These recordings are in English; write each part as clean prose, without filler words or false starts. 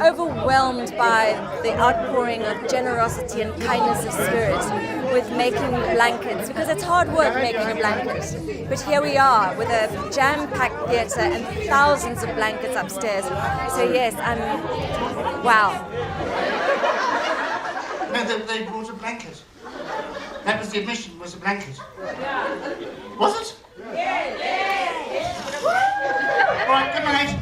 Overwhelmed by the outpouring of generosity and kindness of spirit with making blankets, because it's hard work making a blanket. But here we are with a jam-packed theatre and thousands of blankets upstairs. So yes, wow. No, they brought a blanket. That was the admission, was a blanket. Was it? Yeah. Right, good night.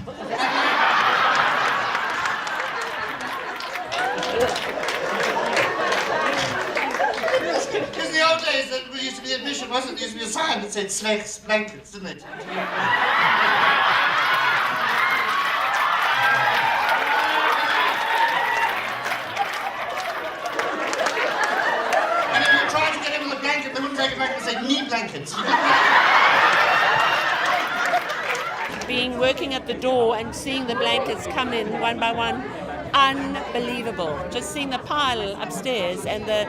Because the old days, that used to be admission, wasn't it? There used to be a sign that said Slacks Blankets, didn't it? And if you tried to get him in the blanket, they wouldn't take it back and say knee blankets. Working at the door and seeing the blankets come in one by one, unbelievable. Just seeing the pile upstairs and the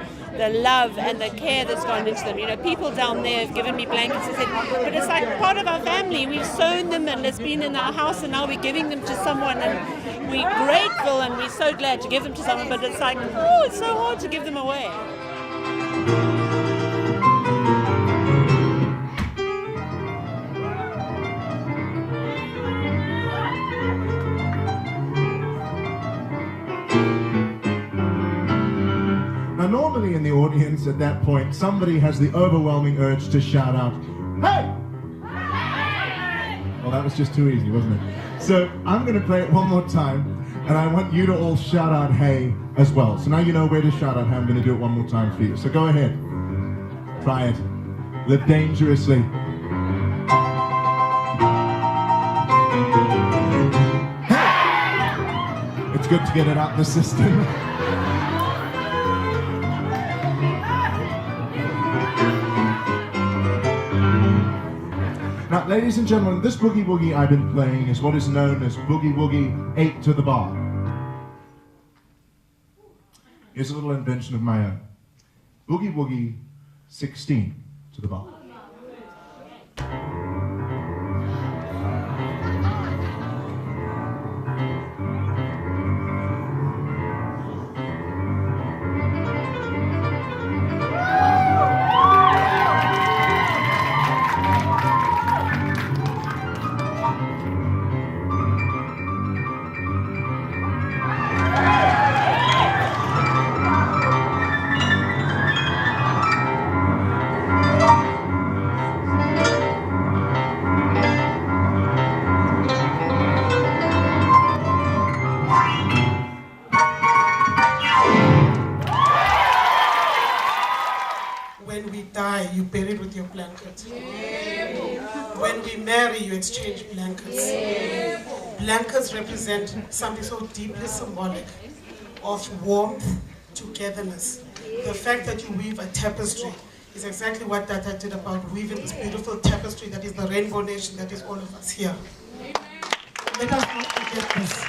love and the care that's gone into them. You know, people down there have given me blankets and said, but it's like part of our family. We've sewn them and it's been in our house and now we're giving them to someone and we're grateful and we're so glad to give them to someone, but it's like, oh, it's so hard to give them away. Normally in the audience at that point, somebody has the overwhelming urge to shout out, "Hey!" Well, that was just too easy, wasn't it? So I'm going to play it one more time, and I want you to all shout out "Hey" as well. So now you know where to shout out "Hey." I'm going to do it one more time for you. So go ahead. Try it. Live dangerously. Hey! It's good to get it out the system. Now, ladies and gentlemen, this boogie woogie I've been playing is what is known as Boogie Woogie 8 to the bar. Here's a little invention of my own. Boogie Woogie 16 to the bar. When we die, you buried with your blanket. When we marry, you exchange blankets. Blankets represent something so deeply symbolic of warmth, togetherness. The fact that you weave a tapestry is exactly what Tata did about weaving this beautiful tapestry that is the Rainbow Nation, that is all of us here. Let us not forget this.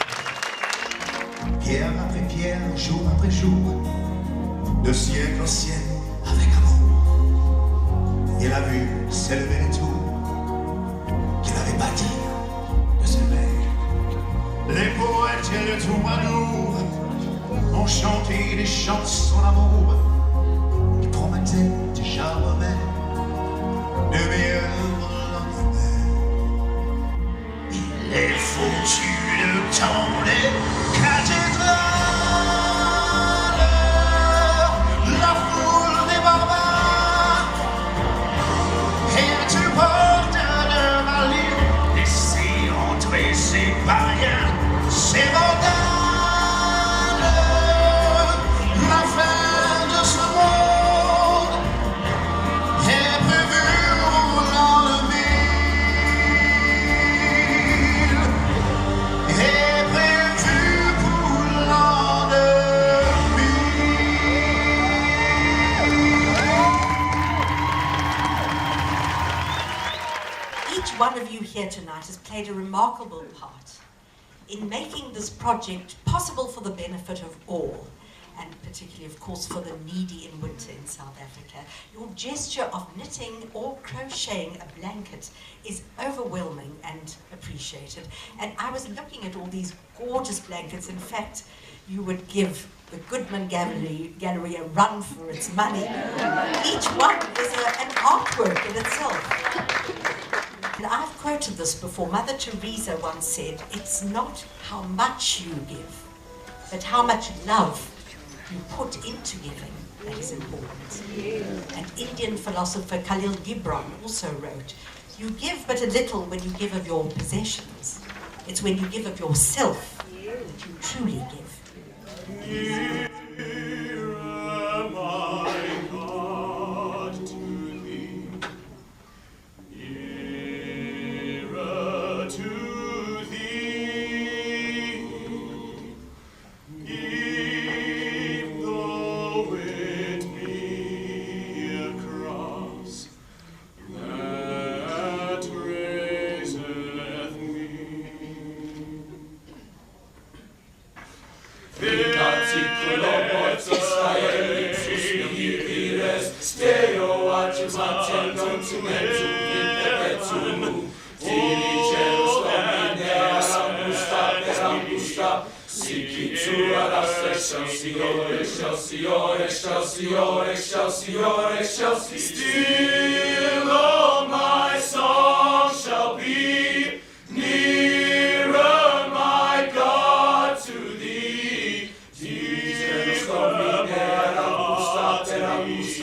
Pierre après pierre, jour après jour, de siècle en siècle, avec amour. Il a vu s'élever les tours qu'il avait bâties de ce mec. Les poètes et les troubadours ont chanté des chansons d'amour qui promettaient jamais de meilleurs lendemains. Il les foutus dans les cathédrales, la foule des barbares, et tu portes de ma ligne, laisser entrer ces païens, ces vandales. La fin de ce monde est prévue pour l'an 2000, est prévue pour l'an 2000. Each one of you here tonight has played a remarkable part in making this project possible for the benefit of all, and particularly, of course, for the needy in winter in South Africa. Your gesture of knitting or crocheting a blanket is overwhelming and appreciated. And I was looking at all these gorgeous blankets. In fact, you would give the Goodman Gallery a run for its money. Each one is an artwork in itself. And I've quoted this before. Mother Teresa once said, "It's not how much you give, but how much love you put into giving that is important." And Indian philosopher Khalil Gibran also wrote, "You give but a little when you give of your possessions. It's when you give of yourself that you truly give." Still all my song shall be nearer, my God, to thee. Nearer, my God, to thee.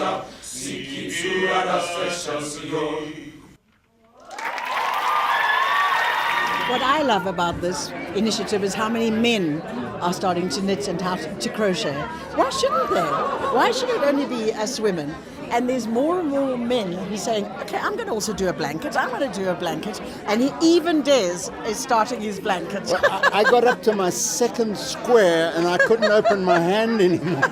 What I love about this initiative is how many men are starting to knit and how to crochet. Why shouldn't they? Why should it only be us women? And there's more and more men who's saying, okay, I'm going to also do a blanket. I'm going to do a blanket. And even Des is starting his blanket. Well, I got up to my second square and I couldn't open my hand anymore.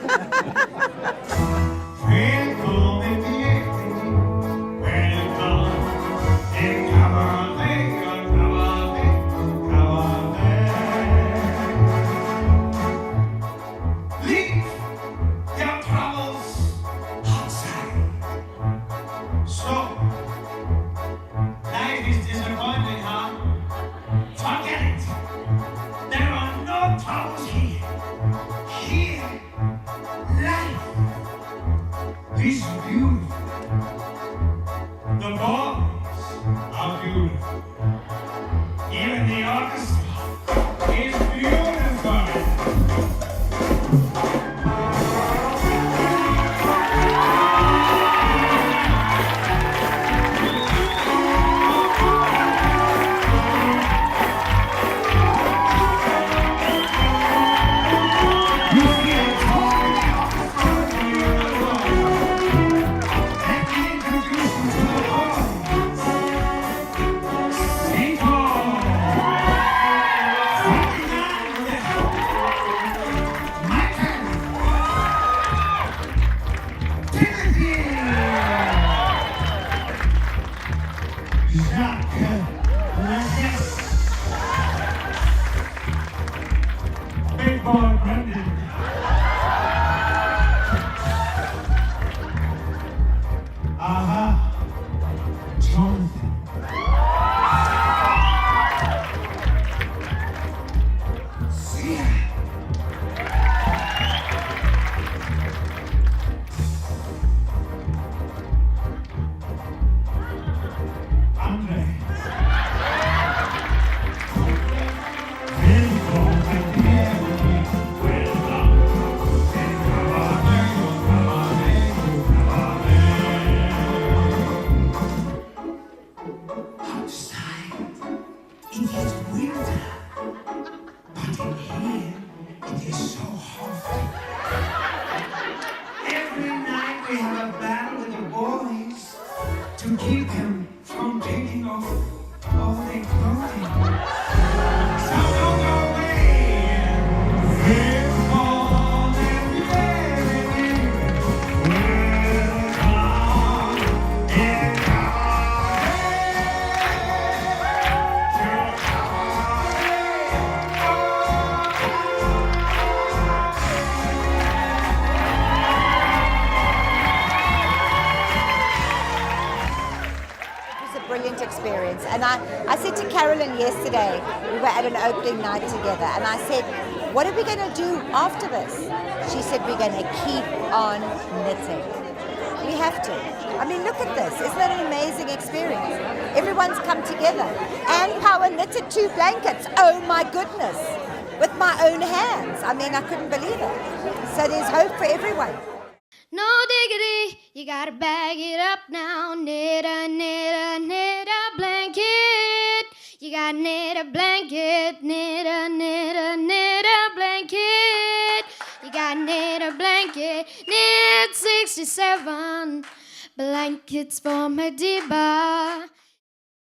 But in here, it is so hot. Every night we have a battle with the boys to keep them from taking off all their clothing. So don't go away. We're falling in. We're on in It was a brilliant experience. And I said to Carolyn yesterday, we were at an opening night together, and I said, what are we going to do after this? She said, we're going to keep on knitting. We have to. I mean, look at this. Isn't that an amazing experience? Everyone's come together. Ann Power knitted 2 blankets. Oh my goodness. With my own hands. I mean, I couldn't believe it. So there's hope for everyone. No diggity, you gotta bag it up now. Knit a blanket. You gotta knit a blanket. Knit a blanket. You gotta knit a blanket. Knit 67 blankets for my diva.